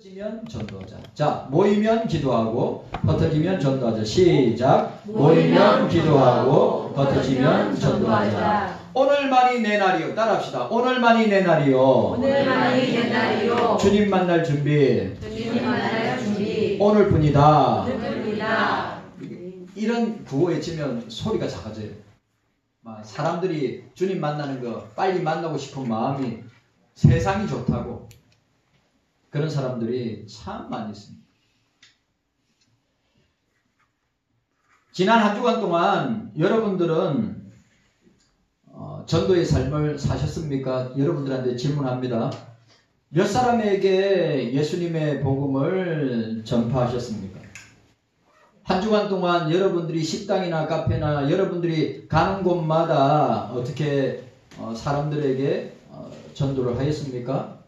흩어지면 전도하자. 자, 모이면 기도하고 흩어지면 전도하자. 시작. 모이면 기도하고 흩어지면 전도하자. 오늘만이 내 날이요. 따라합시다. 오늘만이 내 날이요. 오늘만이 내 날이요. 주님 만날 준비. 주님 만날 준비. 오늘뿐이다. 오늘뿐이다. 이런 구호 외치면 소리가 작아져요. 사람들이 주님 만나는 거 빨리 만나고 싶은 마음이 세상이 좋다고 그런 사람들이 참 많이 있습니다. 지난 한 주간 동안 여러분들은 전도의 삶을 사셨습니까? 여러분들한테 질문합니다. 몇 사람에게 예수님의 복음을 전파하셨습니까? 한 주간 동안 여러분들이 식당이나 카페나 여러분들이 가는 곳마다 어떻게 사람들에게 전도를 하였습니까?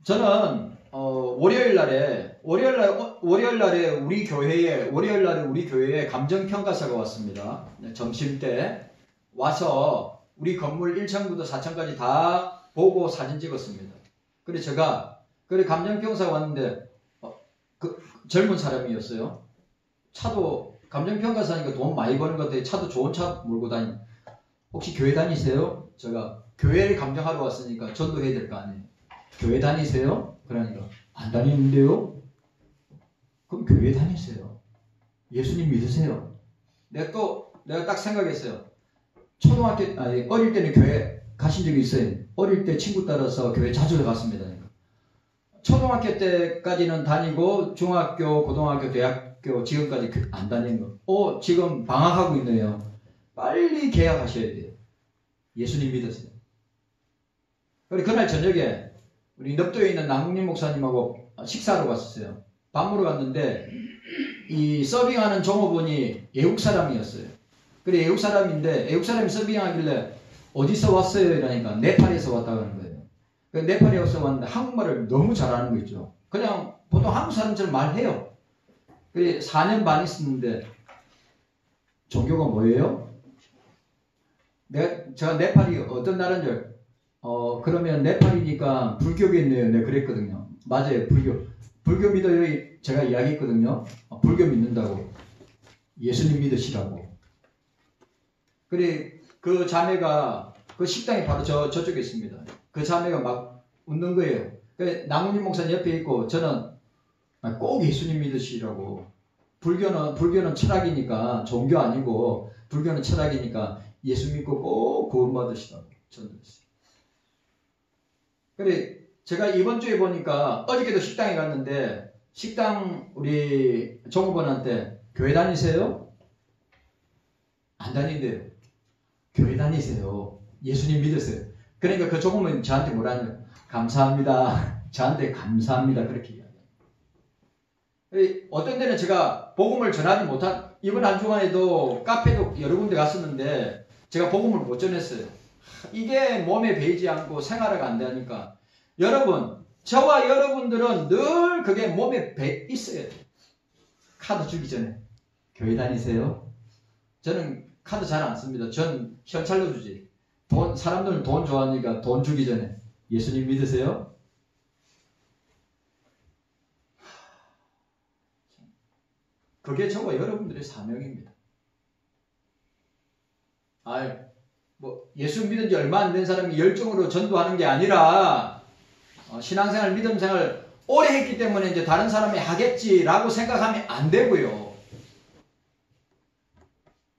저는 월요일날에 우리 교회에 감정평가사가 왔습니다. 점심때 와서 우리 건물 1층부터 4층까지 다 보고 사진 찍었습니다. 그래서 감정평사가 왔는데 젊은 사람이었어요. 차도 감정평가사니까 돈 많이 버는 것 같아요. 차도 좋은 차 몰고 다니는. 혹시 교회 다니세요? 제가 교회를 감정하러 왔으니까 전도해야 될 거 아니에요. 교회 다니세요? 그러니까 안 다니는데요? 그럼 교회 다니세요. 예수님 믿으세요. 내가 딱 생각했어요. 어릴 때는 교회 가신 적이 있어요. 어릴 때 친구 따라서 교회 자주 갔습니다. 초등학교 때까지는 다니고 중학교, 고등학교, 대학교 지금까지 안 다니는 거. 지금 방학하고 있네요. 빨리 개학하셔야 돼요. 예수님 믿으세요. 그날 저녁에 우리 넙도에 있는 남궁림 목사님하고 식사하러 갔었어요. 밥 먹으러 갔는데 이 서빙하는 종업원이 외국 사람이었어요. 그래 외국 사람인데 외국 사람이 서빙하길래 어디서 왔어요? 이러니까 네팔에서 왔다고 하는 거예요. 네팔에서 왔는데 한국말을 너무 잘하는 거 있죠. 그냥 보통 한국 사람처럼 말해요. 그래 4년 반 있었는데 종교가 뭐예요? 제가 네팔이 어떤 나라인 줄 그러면 네팔이니까 불교겠네요. 내가 그랬거든요. 맞아요. 불교 믿어요. 제가 이야기했거든요. 불교 믿는다고. 예수님 믿으시라고. 그래 그 자매가 그 식당이 바로 저쪽에 있습니다. 그 자매가 막 웃는 거예요. 남훈님 목사님 옆에 있고 저는 꼭 예수님 믿으시라고. 불교는 철학이니까 종교 아니고 불교는 철학이니까 예수 믿고 꼭 구원받으시라고 전도했어요. 그래 제가 이번 주에 보니까 어저께도 식당에 갔는데 식당 우리 종업원한테 교회 다니세요? 안 다닌대요. 교회 다니세요. 예수님 믿으세요. 그러니까 그 종업원이 저한테 뭐라냐? 감사합니다. 저한테 감사합니다. 그렇게 이야기해요. 어떤 데는 제가 복음을 전하지 못한 이번 한 주간에도 카페도 여러 군데 갔었는데 제가 복음을 못 전했어요. 이게 몸에 배이지 않고 생활화가 안 되니까 여러분 저와 여러분들은 늘 그게 몸에 배 있어야 돼요. 카드 주기 전에 교회 다니세요? 저는 카드 잘 안 씁니다. 전 현찰로 주지. 사람들은 돈 좋아하니까 돈 주기 전에 예수님 믿으세요? 그게 저와 여러분들의 사명입니다. 예수 믿은 지 얼마 안 된 사람이 열정으로 전도하는 게 아니라 신앙생활, 믿음생활 오래 했기 때문에 이제 다른 사람이 하겠지라고 생각하면 안 되고요.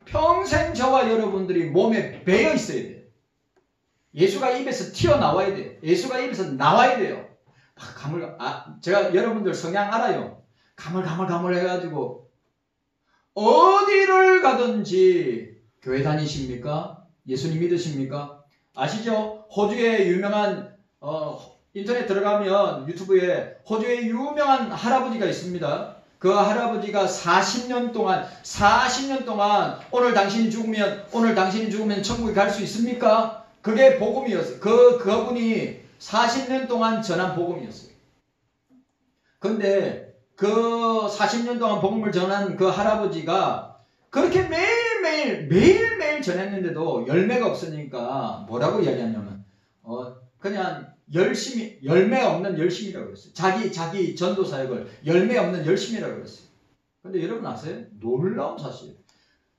평생 저와 여러분들이 몸에 배어 있어야 돼요. 예수가 입에서 튀어나와야 돼요. 예수가 입에서 나와야 돼요. 제가 여러분들 성향 알아요. 가물가물 해가지고 어디를 가든지 교회 다니십니까? 예수님 믿으십니까? 아시죠? 호주의 유명한 인터넷 들어가면 유튜브에 호주의 유명한 할아버지가 있습니다. 그 할아버지가 40년 동안 오늘 당신이 죽으면 천국에 갈 수 있습니까? 그게 복음이었어요. 그분이 40년 동안 전한 복음이었어요. 근데 그 40년 동안 복음을 전한 그 할아버지가 그렇게 매일매일 전했는데도 열매가 없으니까 뭐라고 이야기하냐면 그냥 열매 없는 열심이라고 그랬어요. 자기 전도 사역을 열매 없는 열심이라고 그랬어요. 근데 여러분 아세요? 놀라운 사실.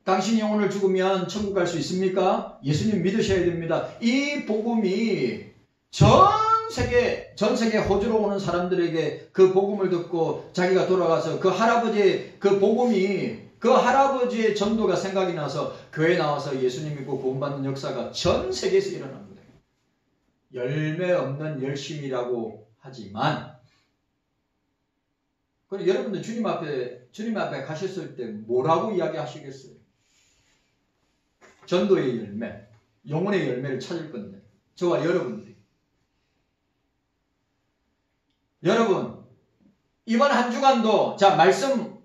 당신이 영혼을 죽으면 천국 갈 수 있습니까? 예수님 믿으셔야 됩니다. 이 복음이 전 세계 호주로 오는 사람들에게 그 복음을 듣고 자기가 돌아가서 그 할아버지의 그 복음이 그 할아버지의 전도가 생각이 나서 교회 나와서 예수님 믿고 구원받는 역사가 전 세계에서 일어납니다. 열매 없는 열심이라고 하지만 그럼 여러분들 주님 앞에 가셨을 때 뭐라고 이야기하시겠어요? 전도의 열매, 영혼의 열매를 찾을 건데 저와 여러분들이 여러분 이번 한 주간도 말씀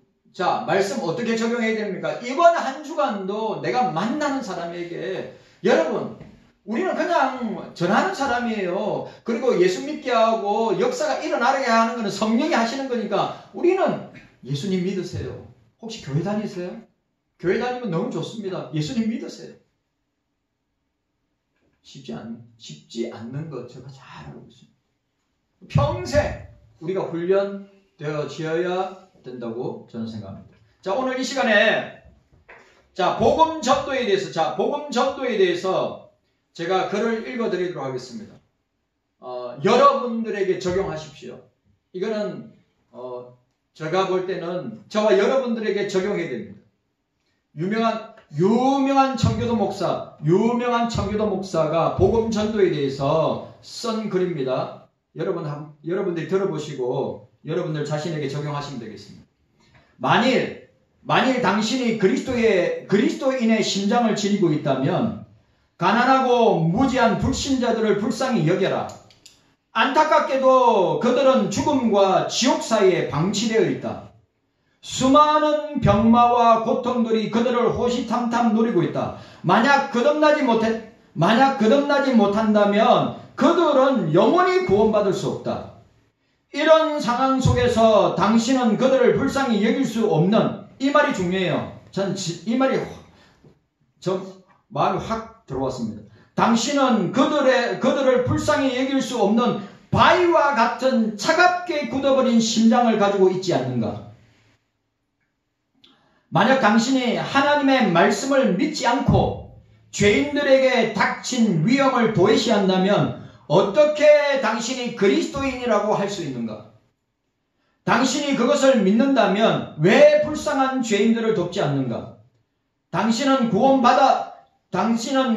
어떻게 적용해야 됩니까? 이번 한 주간도 내가 만나는 사람에게 여러분 우리는 그냥 전하는 사람이에요. 그리고 예수 믿게 하고 역사가 일어나게 하는 것은 성령이 하시는 거니까 우리는 예수님 믿으세요. 혹시 교회 다니세요? 교회 다니면 너무 좋습니다. 예수님 믿으세요. 쉽지 않는 것 제가 잘 알고 있습니다. 평생 우리가 훈련되어져야 된다고 저는 생각합니다. 자, 오늘 이 시간에 복음 전도에 대해서 제가 글을 읽어드리도록 하겠습니다. 여러분들에게 적용하십시오. 이거는 제가 볼 때는 저와 여러분들에게 적용해야 됩니다. 유명한 청교도 목사가 복음 전도에 대해서 쓴 글입니다. 여러분들이 들어보시고 여러분들 자신에게 적용하시면 되겠습니다. 만일 당신이 그리스도인의 심장을 지니고 있다면 가난하고 무지한 불신자들을 불쌍히 여겨라. 안타깝게도 그들은 죽음과 지옥 사이에 방치되어 있다. 수많은 병마와 고통들이 그들을 호시탐탐 노리고 있다. 만약 거듭나지 못한다면 그들은 영원히 구원받을 수 없다. 이런 상황 속에서 당신은 그들을 불쌍히 여길 수 없는, 이 말이 중요해요. 이 말이 마음에 확 들어왔습니다. 당신은 그들을 불쌍히 여길 수 없는 바위와 같은 차갑게 굳어버린 심장을 가지고 있지 않는가? 만약 당신이 하나님의 말씀을 믿지 않고 죄인들에게 닥친 위험을 도외시한다면 어떻게 당신이 그리스도인이라고 할 수 있는가? 당신이 그것을 믿는다면 왜 불쌍한 죄인들을 돕지 않는가? 당신은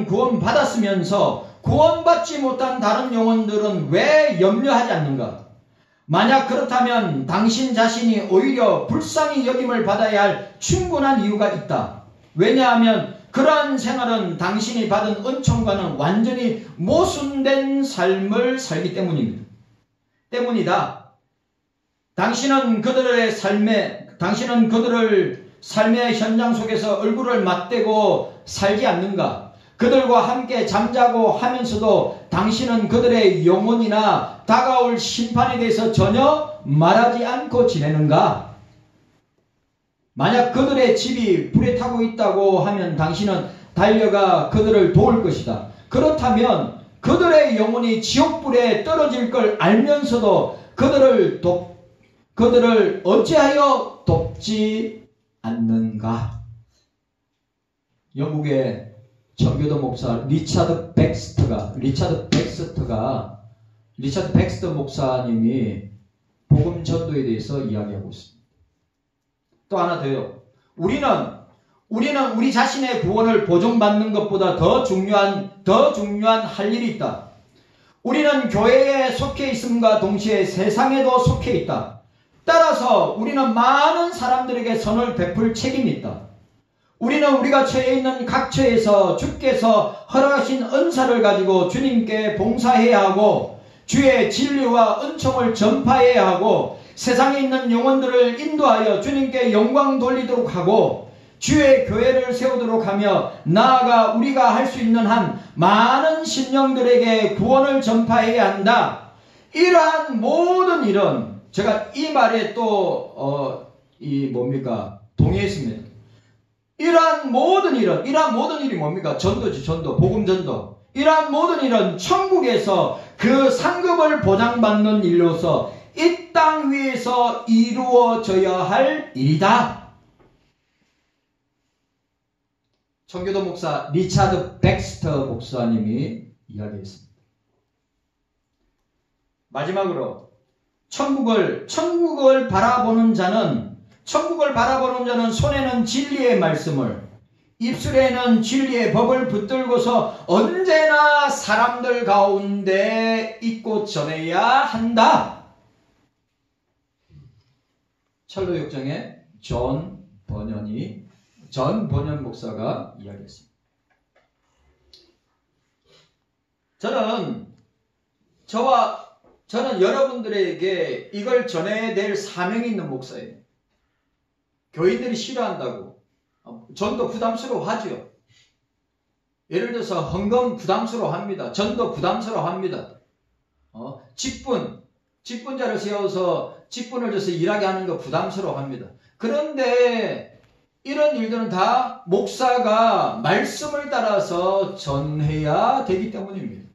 구원받았으면서 구원받지 못한 다른 영혼들은 왜 염려하지 않는가? 만약 그렇다면 당신 자신이 오히려 불쌍히 여김을 받아야 할 충분한 이유가 있다. 왜냐하면 그러한 생활은 당신이 받은 은총과는 완전히 모순된 삶을 살기 때문이다. 당신은 그들의 삶의 현장 속에서 얼굴을 맞대고 살지 않는가? 그들과 함께 잠자고 하면서도 당신은 그들의 영혼이나 다가올 심판에 대해서 전혀 말하지 않고 지내는가? 만약 그들의 집이 불에 타고 있다고 하면 당신은 달려가 그들을 도울 것이다. 그렇다면 그들의 영혼이 지옥불에 떨어질 걸 알면서도 그들을 어찌하여 돕지 않는가? 영국의 청교도 목사 리차드 백스터 목사님이 복음 전도에 대해서 이야기하고 있습니다. 또 하나 더요. 우리는 우리 자신의 구원을 보존받는 것보다 더 중요한 할 일이 있다. 우리는 교회에 속해 있음과 동시에 세상에도 속해 있다. 따라서 우리는 많은 사람들에게 선을 베풀 책임이 있다. 우리는 우리가 처해 있는 각 처에서 주께서 허락하신 은사를 가지고 주님께 봉사해야 하고 주의 진리와 은총을 전파해야 하고 세상에 있는 영혼들을 인도하여 주님께 영광 돌리도록 하고 주의 교회를 세우도록 하며 나아가 우리가 할 수 있는 한 많은 심령들에게 구원을 전파해야 한다. 이러한 모든 일은 제가 이 말에 또 동의했습니다. 이러한 모든 일이 뭡니까? 전도지, 전도, 복음 전도. 이러한 모든 일은 천국에서 그 상급을 보장받는 일로서 이 땅 위에서 이루어져야 할 일이다. 청교도 목사 리차드 백스터 목사님이 이야기했습니다. 마지막으로 천국을 바라보는 자는 손에는 진리의 말씀을, 입술에는 진리의 법을 붙들고서 언제나 사람들 가운데 있고 전해야 한다. 철로역정의 전 번연 목사가 이야기했습니다. 저는 여러분들에게 이걸 전해야 될 사명이 있는 목사예요. 교인들이 싫어한다고 전도 부담스러워하죠. 예를 들어서 헌금 부담스러워합니다. 전도 부담스러워합니다. 직분자를 세워서 직분을 줘서 일하게 하는 거 부담스러워합니다. 그런데 이런 일들은 다 목사가 말씀을 따라서 전해야 되기 때문입니다.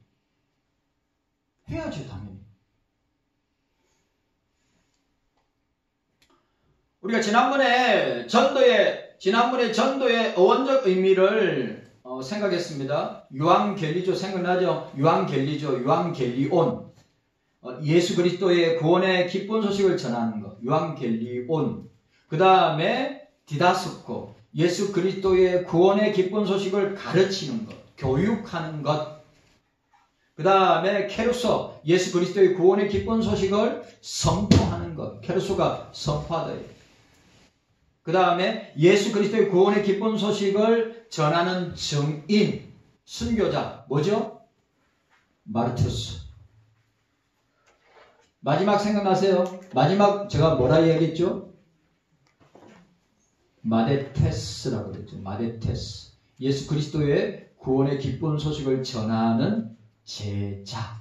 해야죠, 당연히. 우리가 지난번에 전도의 어원적 의미를 생각했습니다. 유앙겔리조 생각나죠? 유앙겔리온. 예수 그리스도의 구원의 기쁜 소식을 전하는 것. 유앙겔리온. 그 다음에 디다스코. 예수 그리스도의 구원의 기쁜 소식을 가르치는 것. 교육하는 것. 그 다음에 케루소. 예수 그리스도의 구원의 기쁜 소식을 선포하는 것. 케루소가 선포하다. 그 다음에 예수 그리스도의 구원의 기쁜 소식을 전하는 증인, 순교자. 뭐죠? 마르투스. 마지막 생각나세요? 마지막 제가 뭐라 이야기했죠? 마데테스라고 그랬죠. 마데테스. 예수 그리스도의 구원의 기쁜 소식을 전하는 제자.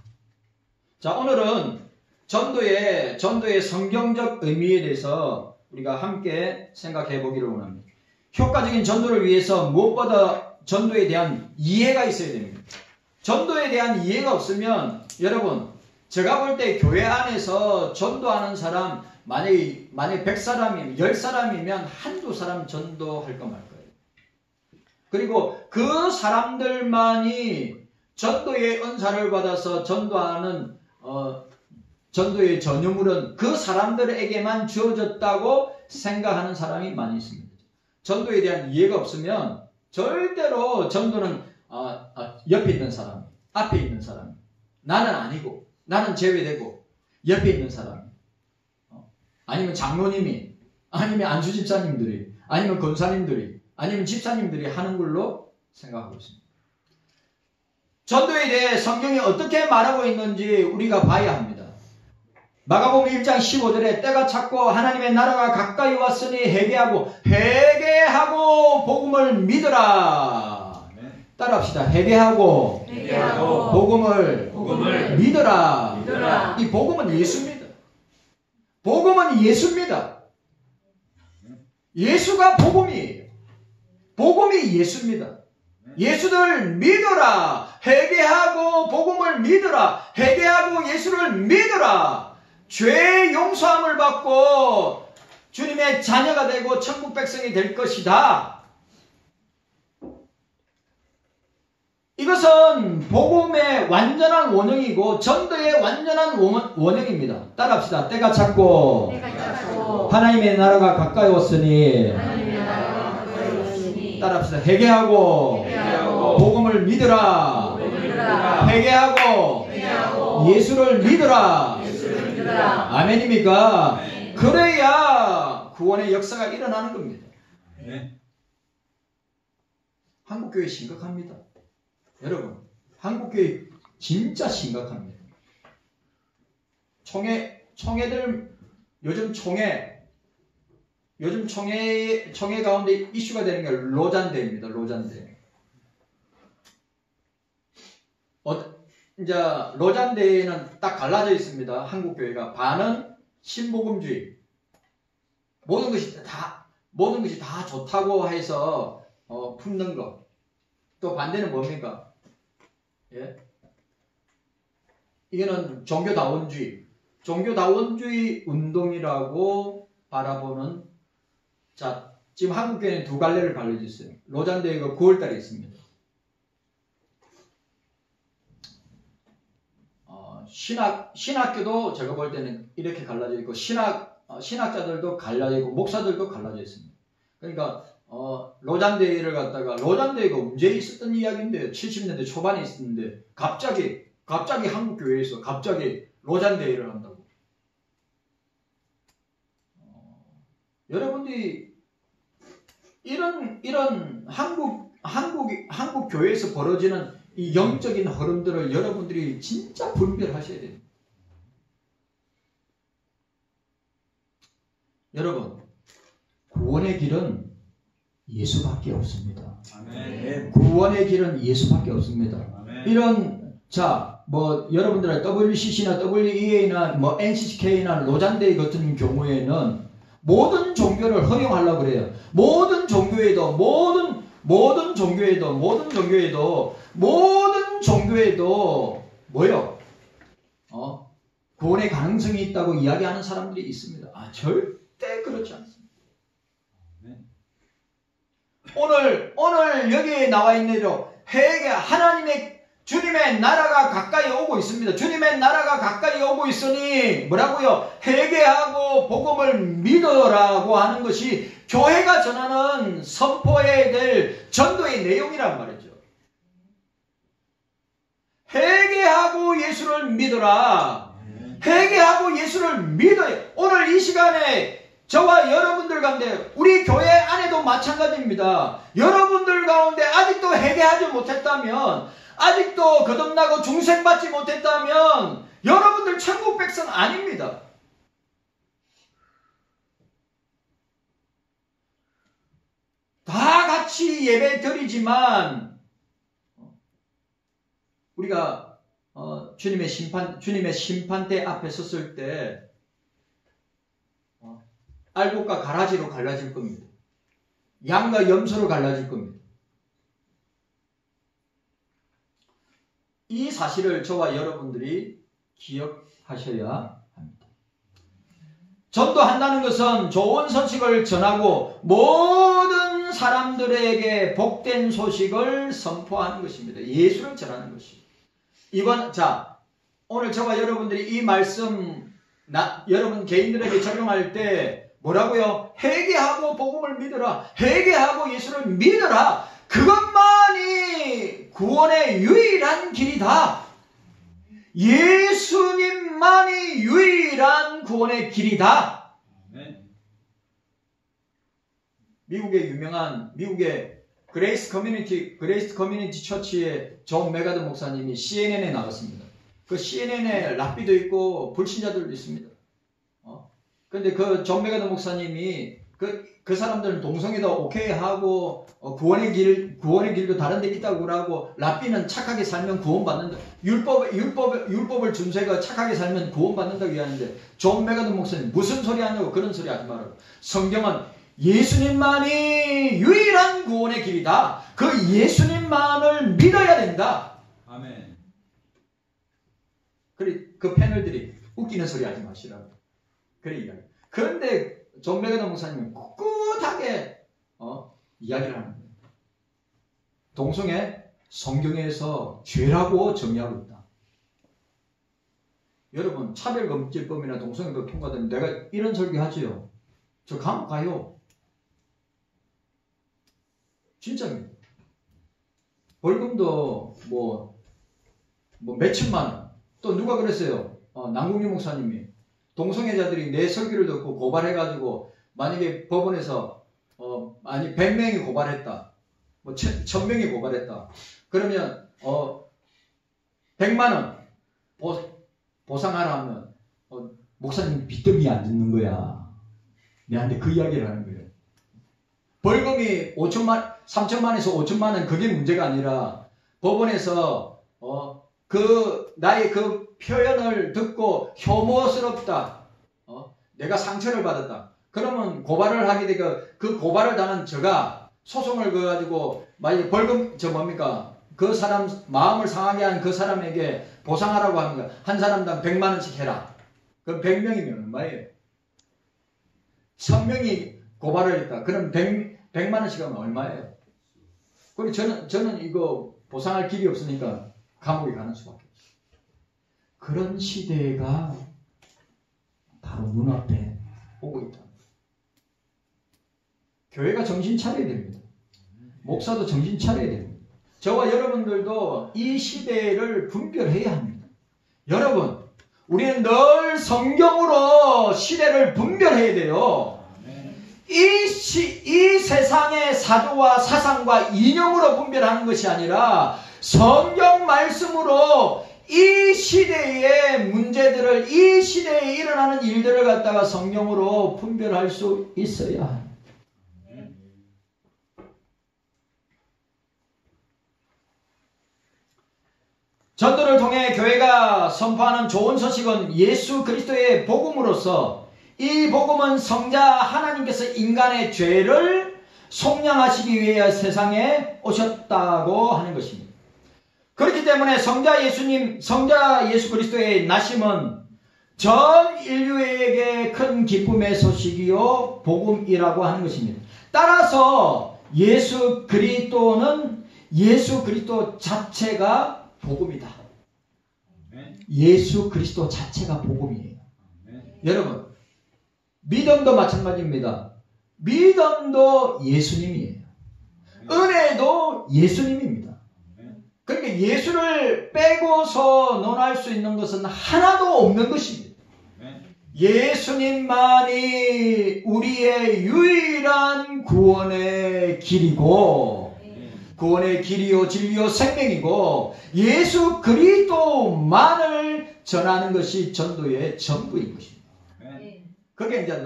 자, 오늘은 전도의 성경적 의미에 대해서 우리가 함께 생각해 보기를 원합니다. 효과적인 전도를 위해서 무엇보다 전도에 대한 이해가 있어야 됩니다. 전도에 대한 이해가 없으면 여러분, 제가 볼 때 교회 안에서 전도하는 사람 만약에 100사람이면 10사람이면 한두 사람 전도할 거 말 거예요. 그리고 그 사람들만이 전도의 은사를 받아서 전도하는 전도의 전유물은 그 사람들에게만 주어졌다고 생각하는 사람이 많이 있습니다. 전도에 대한 이해가 없으면 절대로 전도는 옆에 있는 사람, 앞에 있는 사람, 나는 아니고 나는 제외되고 옆에 있는 사람, 아니면 장로님이, 아니면 안수 집사님들이, 아니면 권사님들이, 아니면 집사님들이 하는 걸로 생각하고 있습니다. 전도에 대해 성경이 어떻게 말하고 있는지 우리가 봐야 합니다. 마가복음 1장 15절에 때가 찼고 하나님의 나라가 가까이 왔으니 회개하고 복음을 믿으라. 따라합시다. 회개하고 복음을 믿으라. 이 복음은 예수입니다. 복음은 예수입니다. 예수가 복음이에요. 복음이 예수입니다. 예수를 믿어라. 회개하고 복음을 믿어라. 회개하고 예수를 믿어라. 죄의 용서함을 받고 주님의 자녀가 되고 천국 백성이 될 것이다. 이것은 복음의 완전한 원형이고 전도의 완전한 원형입니다. 따라합시다. 때가 찼고 하나님의 나라가 가까이 왔으니 따라합시다. 회개하고 복음을 믿으라. 회개하고 예수를 믿으라. 아멘입니까? 그래야 구원의 역사가 일어나는 겁니다. 한국교회 심각합니다. 여러분, 한국교회 진짜 심각합니다. 총회들, 요즘 총회 가운데 이슈가 되는 게 로잔대입니다. 로잔대. 이제 로잔대에는 딱 갈라져 있습니다. 한국교회가 반은 신복음주의, 모든 것이 다 좋다고 해서 품는 것. 또 반대는 뭡니까? 예? 이거는 종교다원주의 운동이라고 바라보는, 자, 지금 한국교회는 두 갈래를 갈라져 있어요. 로잔대회가 9월달에 있습니다. 신학교도 제가 볼 때는 이렇게 갈라져 있고, 신학자들도 갈라져 있고, 목사들도 갈라져 있습니다. 그러니까, 로잔대회를 갖다가, 로잔대회가 언제 있었던 이야기인데, 70년대 초반에 있었는데, 갑자기 한국교회에서 갑자기 로잔대회를 한다고. 여러분들이, 이런 한국 교회에서 벌어지는 이 영적인 흐름들을 여러분들이 진짜 분별하셔야 돼요. 여러분, 구원의 길은 예수밖에 없습니다. 아멘. 구원의 길은 예수밖에 없습니다. 아멘. 이런, 자, 뭐 여러분들의 WCC나 WEA나 뭐 NCCK나 로잔데이 같은 경우에는 모든 종교를 허용하려고 그래요. 모든 종교에도 뭐요? 구원의 가능성이 있다고 이야기하는 사람들이 있습니다. 절대 그렇지 않습니다. 오늘 여기에 나와 있는 대로 하나님의 주님의 나라가 가까이 오고 있습니다. 주님의 나라가 가까이 오고 있으니 뭐라고요? 회개하고 복음을 믿어라고 하는 것이 교회가 전하는 선포해야 될 전도의 내용이란 말이죠. 회개하고 예수를 믿어라. 회개하고 예수를 믿어요. 오늘 이 시간에 저와 여러분들 가운데, 우리 교회 안에도 마찬가지입니다. 여러분들 가운데 아직도 회개하지 못했다면, 아직도 거듭나고 중생받지 못했다면 여러분들 천국 백성 아닙니다. 다 같이 예배 드리지만 우리가 주님의 심판대 앞에 섰을 때 알곡과 가라지로 갈라질 겁니다. 양과 염소로 갈라질 겁니다. 이 사실을 저와 여러분들이 기억하셔야 합니다. 전도한다는 것은 좋은 소식을 전하고 모든 사람들에게 복된 소식을 선포하는 것입니다. 예수를 전하는 것입니다. 오늘 저와 여러분들이 이 말씀 여러분 개인들에게 적용할 때 뭐라고요? 회개하고 복음을 믿어라. 회개하고 예수를 믿어라. 그것만이 구원의 유일한 길이다. 예수님만이 유일한 구원의 길이다. 미국의 그레이스 커뮤니티 처치의 존 메가더 목사님이 CNN에 나갔습니다. 그 CNN에 랍비도 있고 불신자들도 있습니다. 근데 그 존 메가더 목사님이 그 사람들은 동성애도 오케이 하고 구원의 길도 다른 데 있다고 하고, 랍비는 착하게 살면 구원받는다. 율법을 준수해가 착하게 살면 구원받는다고 얘기하는데, 존 메가더 목사님 무슨 소리 하냐고 그런 소리 하지 말라고. 성경은 예수님만이 유일한 구원의 길이다. 그 예수님만을 믿어야 된다. 아멘. 그 패널들이 웃기는 소리 하지 마시라고. 그래 이야기. 그런데 존 메가더 목사님은 꿋꿋하게 이야기를 하는 거예요. 동성애 성경에서 죄라고 정의하고 있다. 여러분, 차별금지법이나 동성애법 통과되면 내가 이런 설교하지요. 저 감옥 가요. 진짜입니다. 벌금도 뭐 몇천만 원. 또 누가 그랬어요? 남궁유 목사님이 동성애자들이 내 설교를 듣고 고발해가지고, 만약에 법원에서 100명이 고발했다, 1000명이 고발했다, 그러면 100만 원 보상하라 하면 목사님 빚더미 안 듣는 거야. 내한테 그 이야기를 하는 거예요. 벌금이 3천만에서 5천만 원, 그게 문제가 아니라 법원에서 나의 그 표현을 듣고 혐오스럽다, 내가 상처를 받았다, 그러면 고발을 하게 되고, 그 고발을 당한 저가 소송을 가지고 만약에 벌금 그 사람 마음을 상하게 한 그 사람에게 보상하라고 합니다. 한 사람당 100만 원씩 해라. 그럼 100명이면 얼마예요? 1000명이 고발을 했다. 그럼 100만 원씩 하면 얼마예요? 그리고 저는 이거 보상할 길이 없으니까 감옥에 가는 수밖에 없어요. 그런 시대가 바로 눈앞에 오고 있다. 교회가 정신 차려야 됩니다. 목사도 정신 차려야 됩니다. 저와 여러분들도 이 시대를 분별해야 합니다. 여러분, 우리는 늘 성경으로 시대를 분별해야 돼요. 이 세상의 사조와 사상과 이념으로 분별하는 것이 아니라 성경 말씀으로 이 시대의 문제들을, 이 시대에 일어나는 일들을 갖다가 성경으로 분별할 수 있어야 합니다. 전도를 통해 교회가 선포하는 좋은 소식은 예수 그리스도의 복음으로서, 이 복음은 성자 하나님께서 인간의 죄를 속량하시기 위해 세상에 오셨다고 하는 것입니다. 그렇기 때문에 성자 예수 그리스도의 나심은 전 인류에게 큰 기쁨의 소식이요 복음이라고 하는 것입니다. 따라서 예수 그리스도 자체가 복음이다. 예수 그리스도 자체가 복음이에요. 여러분, 믿음도 마찬가지입니다. 믿음도 예수님이에요. 은혜도 예수님입니다. 그러니까 예수를 빼고서 논할 수 있는 것은 하나도 없는 것입니다. 예수님만이 우리의 유일한 구원의 길이고, 구원의 길이요 진리요 생명이고, 예수 그리스도만을 전하는 것이 전도의 전부인 것입니다. 그게 이제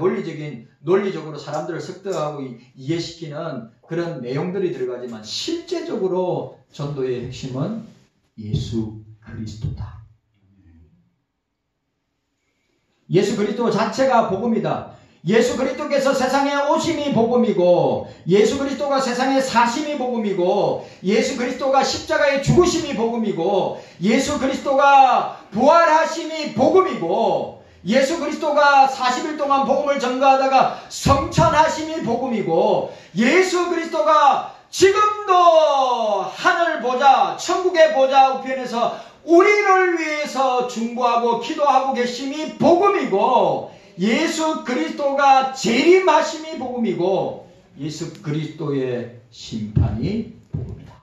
논리적으로 사람들을 설득하고 이해시키는 그런 내용들이 들어가지만, 실제적으로 전도의 핵심은 예수 그리스도다. 예수 그리스도 자체가 복음이다. 예수 그리스도께서 세상에 오심이 복음이고, 예수 그리스도가 세상에 사심이 복음이고, 예수 그리스도가 십자가에 죽으심이 복음이고, 예수 그리스도가 부활하심이 복음이고, 예수 그리스도가 40일 동안 복음을 전가하다가 성천하심이 복음이고, 예수 그리스도가 지금도 하늘 보좌, 천국의 보좌 우편에서 우리를 위해서 중보하고 기도하고 계심이 복음이고, 예수 그리스도가 재림하심이 복음이고, 예수 그리스도의 심판이 복음이다.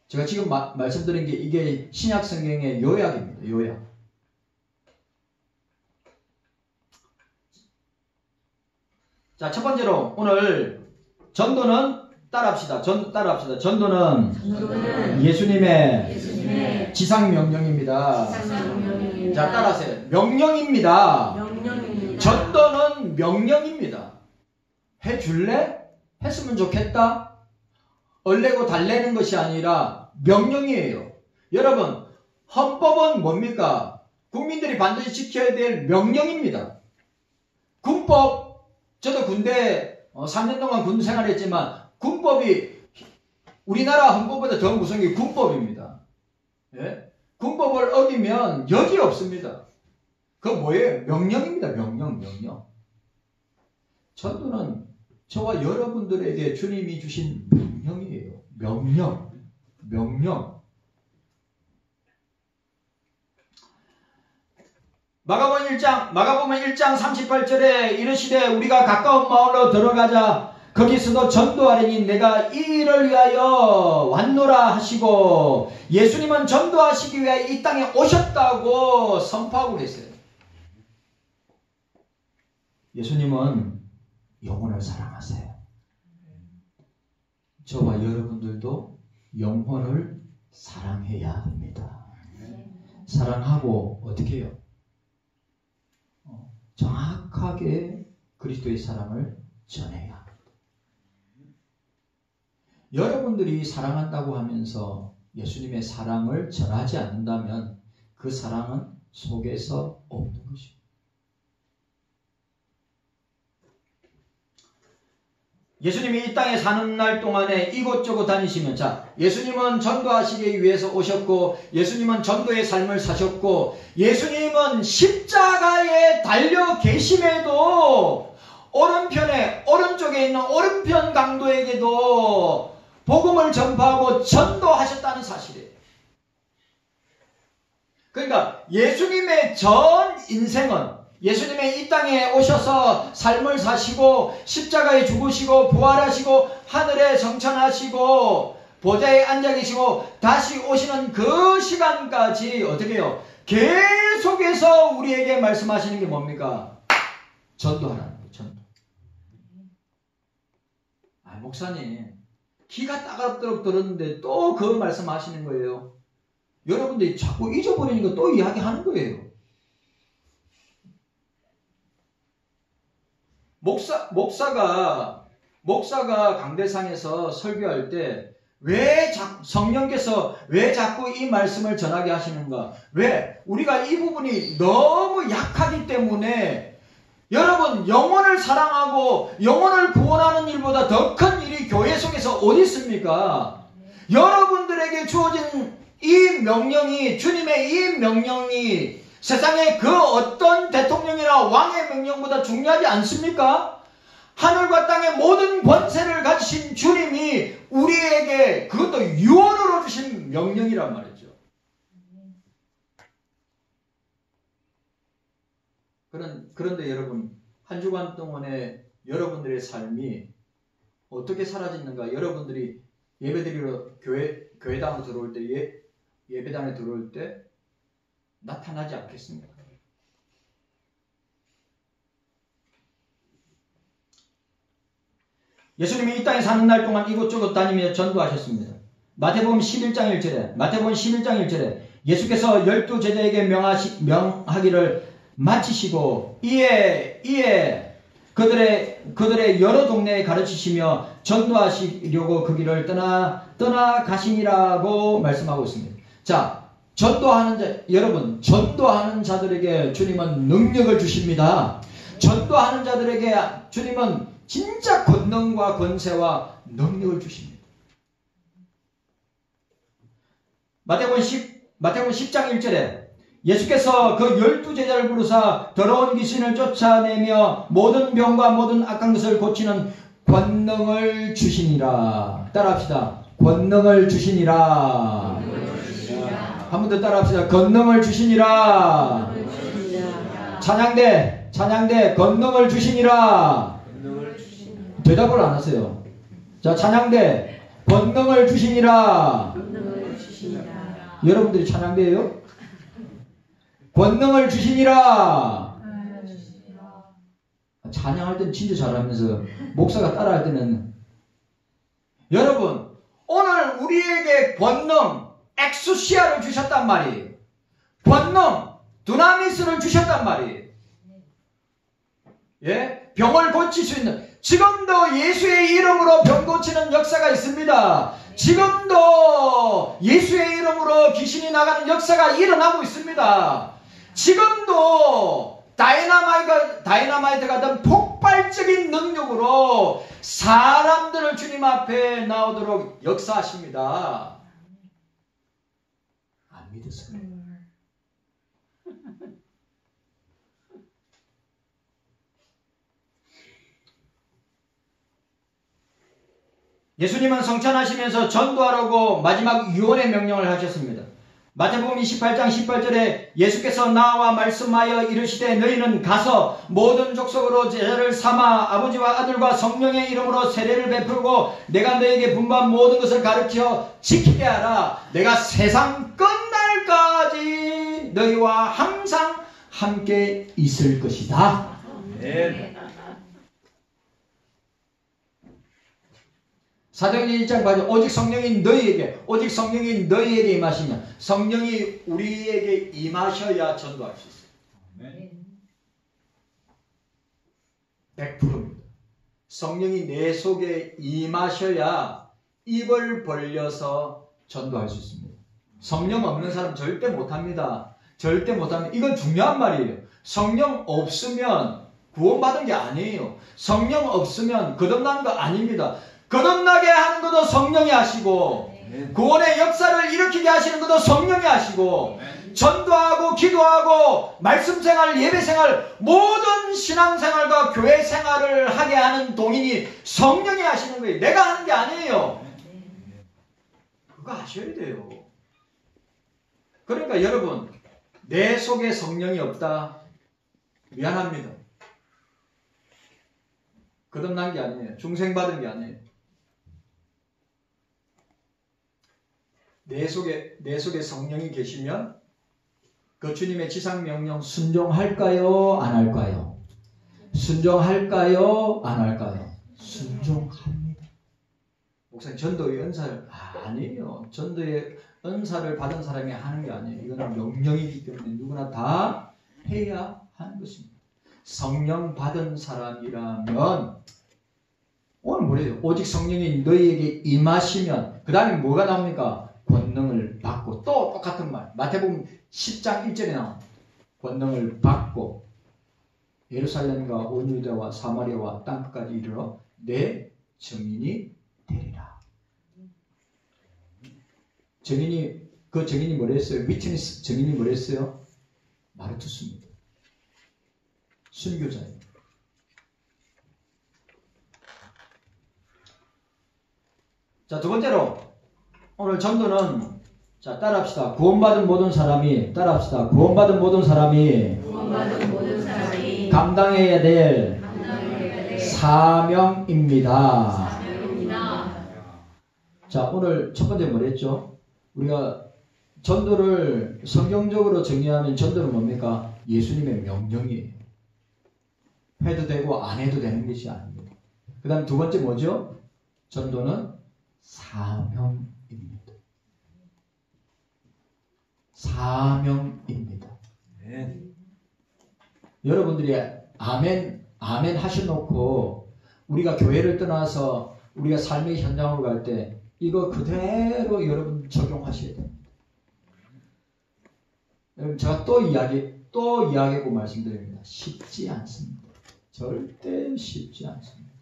제가 지금 말씀드린 게 이게 신약 성경의 요약입니다. 요약. 자, 첫 번째로 오늘 전도는 따라합시다. 전도는 예수님의 지상명령입니다. 자, 따라하세요. 명령입니다. 전도는 명령입니다. 해줄래? 했으면 좋겠다? 얼레고 달래는 것이 아니라 명령이에요. 여러분, 헌법은 뭡니까? 국민들이 반드시 지켜야 될 명령입니다. 군법, 저도 군대 3년 동안 군 생활했지만 군법이 우리나라 헌법보다 더 무서운 게 군법입니다. 예? 군법을 어기면 여지 없습니다. 그건 뭐예요? 명령입니다. 명령. 전도는 저와 여러분들에게 주님이 주신 명령이에요. 명령. 마가복음 1장 38절에 이르시되 우리가 가까운 마을로 들어가자. 거기서도 전도하려니 내가 이 일을 위하여 왔노라 하시고, 예수님은 전도하시기 위하여 이 땅에 오셨다고 선포하고 계세요. 예수님은 영혼을 사랑하세요. 저와 여러분들도 영혼을 사랑해야 합니다. 사랑하고 어떻게 해요? 정확하게 그리스도의 사랑을 전해야 합니다. 여러분들이 사랑한다고 하면서 예수님의 사랑을 전하지 않는다면 그 사랑은 속에서 없는 것입니다. 예수님이 이 땅에 사는 날 동안에 이곳저곳 다니시면, 자, 예수님은 전도하시기 위해서 오셨고, 예수님은 전도의 삶을 사셨고, 예수님은 십자가에 달려 계심에도 오른쪽에 있는 오른편 강도에게도 복음을 전파하고 전도하셨다는 사실이에요. 그러니까 예수님의 전 인생은, 예수님의 이 땅에 오셔서 삶을 사시고 십자가에 죽으시고 부활하시고 하늘에 정천하시고 보좌에 앉아 계시고 다시 오시는 그 시간까지 어떻게 해요? 계속해서 우리에게 말씀하시는 게 뭡니까? 전도하라는 거예요. 전도. 목사님 기가 따갑도록 들었는데 또 그 말씀하시는 거예요. 여러분들이 자꾸 잊어버리니까 또 이야기하는 거예요. 목사가 강대상에서 설교할 때 성령께서 왜 자꾸 이 말씀을 전하게 하시는가? 왜? 우리가 이 부분이 너무 약하기 때문에, 여러분, 영혼을 사랑하고 영혼을 구원하는 일보다 더 큰 일이 교회 속에서 어디 있습니까? 여러분들에게 주어진 이 명령이, 주님의 이 명령이 세상의 그 어떤 대통령이나 왕의 명령보다 중요하지 않습니까? 하늘과 땅의 모든 권세를 가지신 주님이 우리에게 그것도 유언으로 주신 명령이란 말이죠. 그런데 여러분, 한 주간 동안에 여러분들의 삶이 어떻게 사라졌는가? 여러분들이 예배드리러 교회당으로 들어올 때, 예배당에 들어올 때 나타나지 않겠습니까? 예수님이 이 땅에 사는 날 동안 이곳저곳 다니며 전도하셨습니다. 마태복음 11장 1절에 예수께서 12 제자에게 명하기를 마치시고 이에 그들의 여러 동네에 가르치시며 전도하시려고 그 길을 떠나 가시니라고 말씀하고 있습니다. 자, 여러분, 전도하는 자들에게 주님은 능력을 주십니다. 전도하는 자들에게 주님은 진짜 권능과 권세와 능력을 주십니다. 마태복음 10장 1절에 예수께서 그 12 제자를 부르사 더러운 귀신을 쫓아내며 모든 병과 모든 악한 것을 고치는 권능을 주시니라. 따라합시다. 권능을 주시니라. 한 번 더 따라합시다. 권능을 주시니라. 찬양대 권능을 주시니라. 대답을 안 하세요. 자, 찬양대 권능을 주시니라. 여러분들이 찬양대예요? 권능을 주시니라. 찬양할 때는 진짜 잘하면서 목사가 따라할 때는, 여러분, 오늘 우리에게 권능 엑수시아를 주셨단 말이에요. 권능 두나미스를 주셨단 말이에요. 예? 병을 고칠 수 있는, 지금도 예수의 이름으로 병 고치는 역사가 있습니다. 지금도 예수의 이름으로 귀신이 나가는 역사가 일어나고 있습니다. 지금도 다이너마이트 같은 폭발적인 능력으로 사람들을 주님 앞에 나오도록 역사하십니다. 안 믿으세요? 예수님은 성천하시면서 전도하라고 마지막 유언의 명령을 하셨습니다. 마태복음 28장 18절에 예수께서 나와 말씀하여 이르시되 너희는 가서 모든 족속으로 제자를 삼아 아버지와 아들과 성령의 이름으로 세례를 베풀고 내가 너희에게 분부한 모든 것을 가르쳐 지키게 하라. 내가 세상 끝날까지 너희와 항상 함께 있을 것이다. 네. 사도행전 1장 8절 오직 성령이 너희에게 임하시냐. 성령이 우리에게 임하셔야 전도할 수 있어요. 아멘. 100%입니다. 성령이 내 속에 임하셔야 입을 벌려서 전도할 수 있습니다. 성령 없는 사람 절대 못합니다. 절대 못합니다. 이건 중요한 말이에요. 성령 없으면 구원받은 게 아니에요. 성령 없으면 거듭난 거 아닙니다. 거듭나게 하는 것도 성령이 하시고 구원의 역사를 일으키게 하시는 것도 성령이 하시고 전도하고 기도하고 말씀생활 예배생활 모든 신앙생활과 교회생활을 하게 하는 동인이 성령이 하시는 거예요. 내가 하는 게 아니에요. 그거 아셔야 돼요. 그러니까 여러분 내 속에 성령이 없다? 미안합니다. 거듭난 게 아니에요. 중생받은 게 아니에요. 내 속에 성령이 계시면 그 주님의 지상명령 순종할까요? 안 할까요? 순종할까요? 안 할까요? 순종합니다. 목사님 전도의 은사를 아니에요. 전도의 은사를 받은 사람이 하는 게 아니에요. 이거는 명령이기 때문에 누구나 다 해야 하는 것입니다. 성령 받은 사람이라면 오늘 뭐래요? 오직 성령이 너희에게 임하시면 그 다음에 뭐가 나옵니까? 권능을 받고 또 똑같은 말 마태복음 10장 1절에 나옵니다. 권능을 받고 예루살렘과 온 유다와 사마리아와 땅끝까지 이르러 내 증인이 되리라. 그 증인이 뭐랬어요? 위트니스 증인이 뭐랬어요? 마르투스입니다. 순교자예요. 자, 두 번째로 오늘 전도는 자 따라합시다. 구원받은 모든 사람이 따라합시다. 구원받은 모든 사람이 감당해야 될 사명입니다. 자, 오늘 첫 번째 뭐랬죠? 우리가 전도를 성경적으로 정의하면 전도는 뭡니까? 예수님의 명령이에요. 해도 되고 안 해도 되는 것이 아닙니다. 그 다음 두 번째 뭐죠? 전도는 사명입니다. 사명입니다. 네. 여러분들이 아멘 하셔놓고 우리가 교회를 떠나서 우리가 삶의 현장으로 갈 때 이거 그대로 여러분 적용하셔야 됩니다. 여러분 제가 또 이야기하고 말씀드립니다. 쉽지 않습니다. 절대 쉽지 않습니다.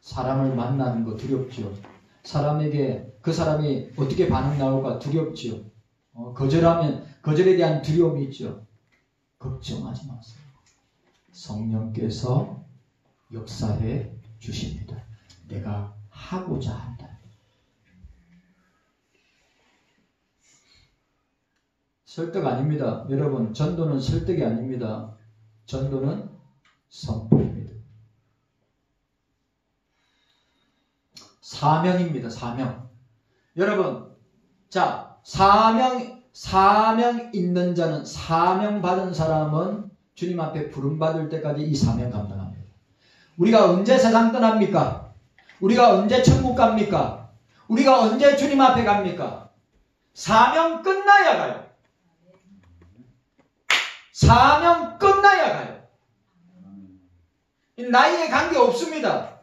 사람을 만나는 거 두렵죠. 사람에게 그 사람이 어떻게 반응 나올까 두렵죠. 거절에 대한 두려움이 있죠. 걱정하지 마세요. 성령께서 역사해 주십니다. 내가 하고자 한다. 설득 아닙니다. 여러분 전도는 설득이 아닙니다. 전도는 선포입니다. 사명입니다. 사명. 여러분 자 사명 있는 자는 사명 받은 사람은 주님 앞에 부름받을 때까지 이 사명 감당합니다. 우리가 언제 세상 떠납니까? 우리가 언제 천국 갑니까? 우리가 언제 주님 앞에 갑니까? 사명 끝나야 가요. 사명 끝나야 가요. 나이에 관계 없습니다.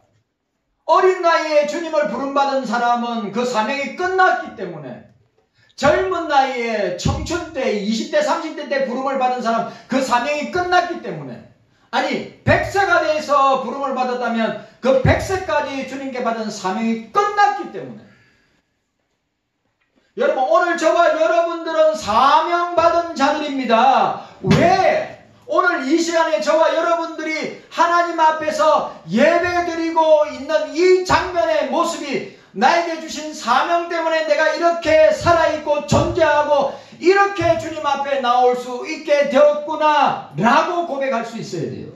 어린 나이에 주님을 부름받은 사람은 그 사명이 끝났기 때문에 젊은 나이에 청춘 때 20대 30대 때 부름을 받은 사람 그 사명이 끝났기 때문에 아니 100세가 돼서 부름을 받았다면 그 100세까지 주님께 받은 사명이 끝났기 때문에 여러분 오늘 저와 여러분들은 사명받은 자들입니다. 왜? 오늘 이 시간에 저와 여러분들이 하나님 앞에서 예배드리고 있는 이 장면의 모습이 나에게 주신 사명 때문에 내가 이렇게 살아있고 존재하고 이렇게 주님 앞에 나올 수 있게 되었구나 라고 고백할 수 있어야 돼요.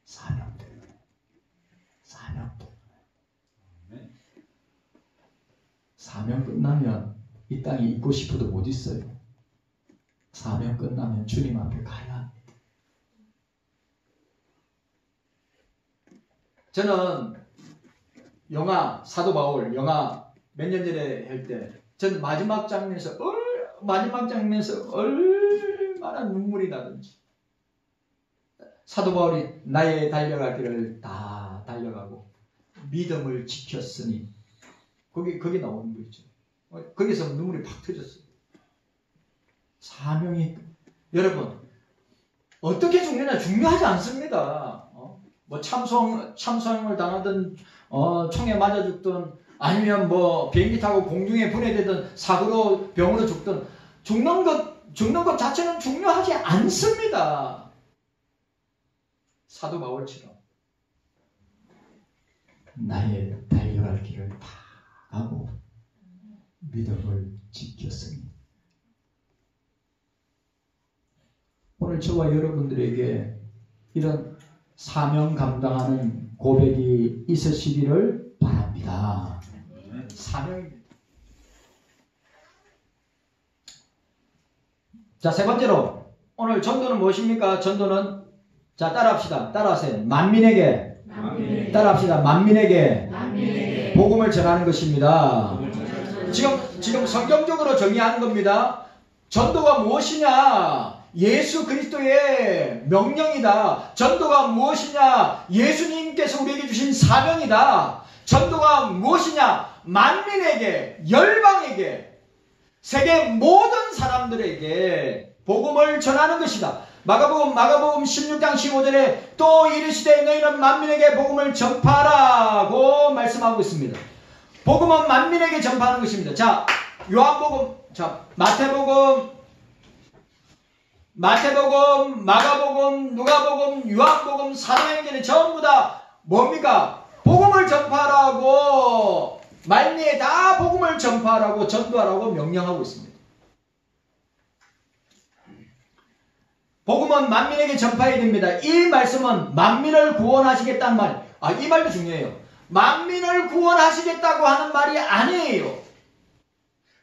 사명 때문에. 사명 때문에. 사명 끝나면 이 땅에 있고 싶어도 못 있어요. 사명 끝나면 주님 앞에 가야 합니다. 저는 영화 사도 바울 영화 몇 년 전에 할 때 저는 마지막 장면에서 얼마나 눈물이 나든지 사도 바울이 나의 달려갈 길을 다 달려가고 믿음을 지켰으니 거기 나오는 거 있죠. 거기서 눈물이 팍 터졌어요. 사명이 여러분 어떻게 죽느냐 중요하지 않습니다. 뭐 참소형을 당하든 총에 맞아 죽든 아니면 뭐 비행기 타고 공중에 분해되든 사고로 병으로 죽든 죽는 것 자체는 중요하지 않습니다. 사도 바울처럼 나의 달려갈 길을 다 가고 믿음을 지켰으니 오늘 저와 여러분들에게 이런 사명 감당하는 고백이 있으시기를 바랍니다. 사명입니다. 자, 세 번째로 오늘 전도는 무엇입니까? 전도는 자 따라합시다. 따라하세요. 만민에게 따라합시다. 만민에게 복음을 전하는 것입니다. 지금 성경적으로 정의하는 겁니다. 전도가 무엇이냐? 예수 그리스도의 명령이다. 전도가 무엇이냐? 예수님께서 우리에게 주신 사명이다. 전도가 무엇이냐? 만민에게, 열방에게, 세계 모든 사람들에게 복음을 전하는 것이다. 마가복음 16장 15절에 또 이르시되 너희는 만민에게 복음을 전파하라고 말씀하고 있습니다. 복음은 만민에게 전파하는 것입니다. 자, 요한복음, 자, 마태복음, 마가복음, 누가복음, 요한복음, 사도행전에 전부 다 뭡니까? 복음을 전파하라고 만리에 다 복음을 전파하라고 전도하라고 명령하고 있습니다. 복음은 만민에게 전파해야 됩니다. 이 말씀은 만민을 구원하시겠다는 말, 이 말도 중요해요. 만민을 구원하시겠다고 하는 말이 아니에요.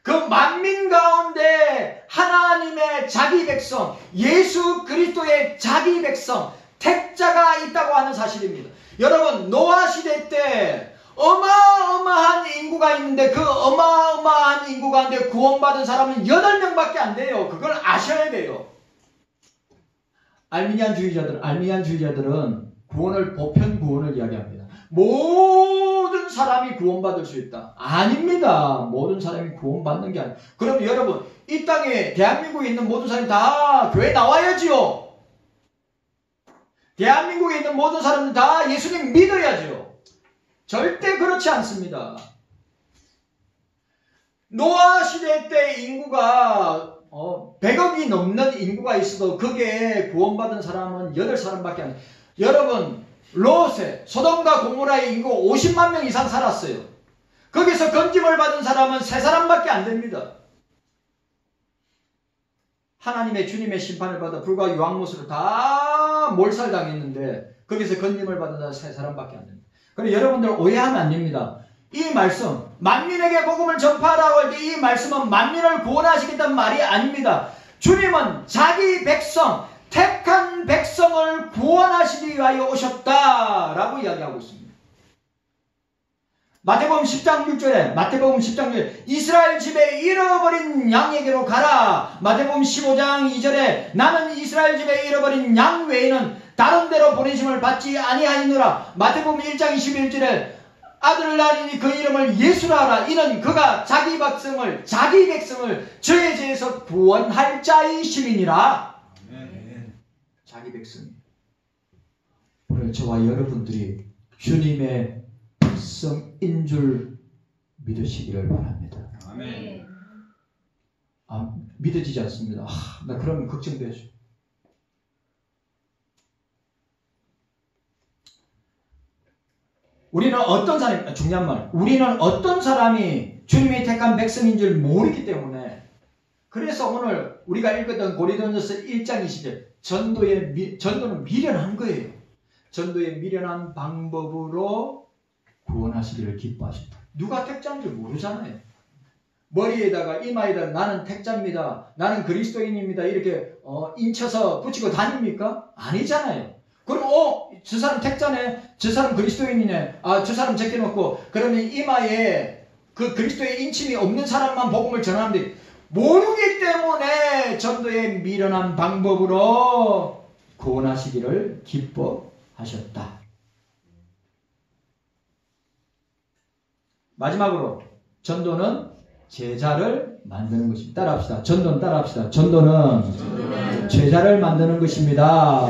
그 만민 가운데 하나님의 자기 백성, 예수 그리스도의 자기 백성, 택자가 있다고 하는 사실입니다. 여러분, 노아 시대 때 어마어마한 인구가 있는데 그 어마어마한 인구 가운데 구원받은 사람은 8명밖에 안 돼요. 그걸 아셔야 돼요. 알미니안 주의자들은 구원을 보편 구원을 이야기합니다. 모든 사람이 구원받을 수 있다. 아닙니다. 모든 사람이 구원받는 게 아니에요. 그럼 여러분, 이 땅에 대한민국에 있는 모든 사람이 다 교회 나와야지요. 대한민국에 있는 모든 사람들 다 예수님 믿어야지요. 절대 그렇지 않습니다. 노아 시대 때 인구가 100억이 넘는 인구가 있어도 그게 구원받은 사람은 8사람밖에 안 돼요. 여러분, 롯에 소돔과 고모라의 인구 50만 명 이상 살았어요. 거기서 건짐을 받은 사람은 3사람밖에 안 됩니다. 하나님의 주님의 심판을 받아 불과 유황못으로 다 몰살당했는데 거기서 건짐을 받은 사람은 3사람밖에 안 됩니다. 그래서 여러분들 오해하면 안 됩니다. 이 말씀, 만민에게 복음을 전파하라고 할 때 이 말씀은 만민을 구원하시겠다는 말이 아닙니다. 주님은 자기 백성, 택한 백성을 구원하시기 위하여 오셨다라고 이야기하고 있습니다. 마태복음 10장 6절에 이스라엘 집에 잃어버린 양에게로 가라. 마태복음 15장 2절에 나는 이스라엘 집에 잃어버린 양 외에는 다른 데로 보내심을 받지 아니하니노라. 마태복음 1장 21절에 아들을 낳으니 그 이름을 예수라 하라. 이는 그가 자기 백성을 저의 죄에서 구원할 자이심이니라. 자기 백성. 오늘 저와 여러분들이 주님의 백성인 줄 믿으시기를 바랍니다. 아멘. 믿어지지 않습니다. 나 그러면 걱정되죠. 우리는 어떤 사람이, 중요한 말, 우리는 어떤 사람이 주님이 택한 백성인 줄 모르기 때문에, 그래서 오늘 우리가 읽었던 고린도전서 1장 20절, 전도는 미련한 거예요. 전도의 미련한 방법으로 구원하시기를 기뻐하신다. 누가 택자인 줄 모르잖아요. 머리에다가 이마에다가 나는 택자입니다. 나는 그리스도인입니다. 이렇게 인쳐서 붙이고 다닙니까? 아니잖아요. 그럼 저 사람 택자네, 저 사람 그리스도인이네, 저 사람 제껴놓고 그러면 이마에 그 그리스도의 인침이 없는 사람만 복음을 전하는데 모르기 때문에 전도의 미련한 방법으로 구원하시기를 기뻐하셨다. 마지막으로 전도는 제자를 만드는 것입니다. 따라합시다. 전도는 따라합시다. 전도는 제자를 만드는 것입니다.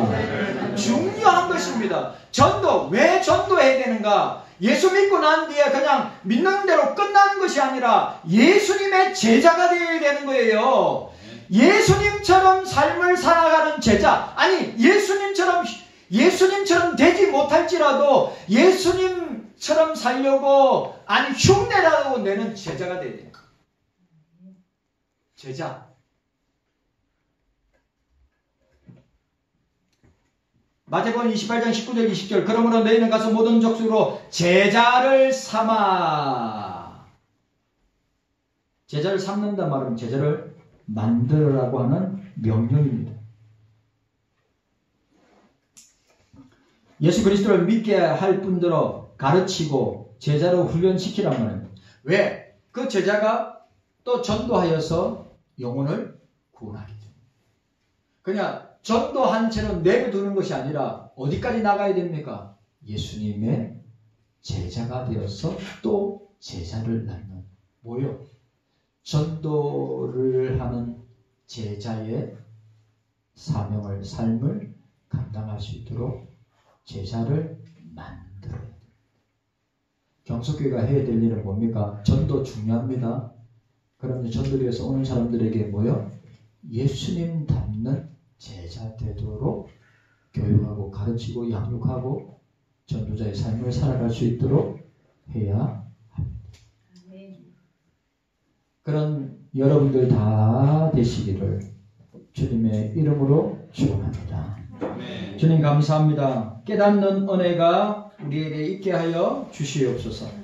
중요한 것입니다. 전도, 왜 전도해야 되는가? 예수 믿고 난 뒤에 그냥 믿는 대로 끝나는 것이 아니라 예수님의 제자가 되어야 되는 거예요. 예수님처럼 삶을 살아가는 제자, 아니 예수님처럼 되지 못할지라도 예수님처럼 살려고, 아니 흉내라고 내는 제자가 되어야 돼요. 제자. 마태복음 28장 19절 20절 그러므로 너희는 가서 모든 족속으로 제자를 삼아. 제자를 삼는다 말은 제자를 만들으라고 하는 명령입니다. 예수 그리스도를 믿게 할 분들로 가르치고 제자로 훈련시키란 말입니다. 왜? 그 제자가 또 전도하여서 영혼을 구원하기 때문에. 그냥 전도한 채로 내버두는 것이 아니라 어디까지 나가야 됩니까? 예수님의 제자가 되어서 또 제자를 낳는, 뭐요? 전도를 하는 제자의 사명을, 삶을 감당할 수 있도록 제자를 만들어야 돼요. 경속교회가 해야 될 일은 뭡니까? 전도 중요합니다. 그런데 전도교회에서 오는 사람들에게 뭐요? 예수님 닮는 제자 되도록 교육하고 가르치고 양육하고 전도자의 삶을 살아갈 수 있도록 해야 합니다. 그런 여러분들 다 되시기를 주님의 이름으로 축원합니다. 주님 감사합니다. 깨닫는 은혜가 우리에게 있게 하여 주시옵소서.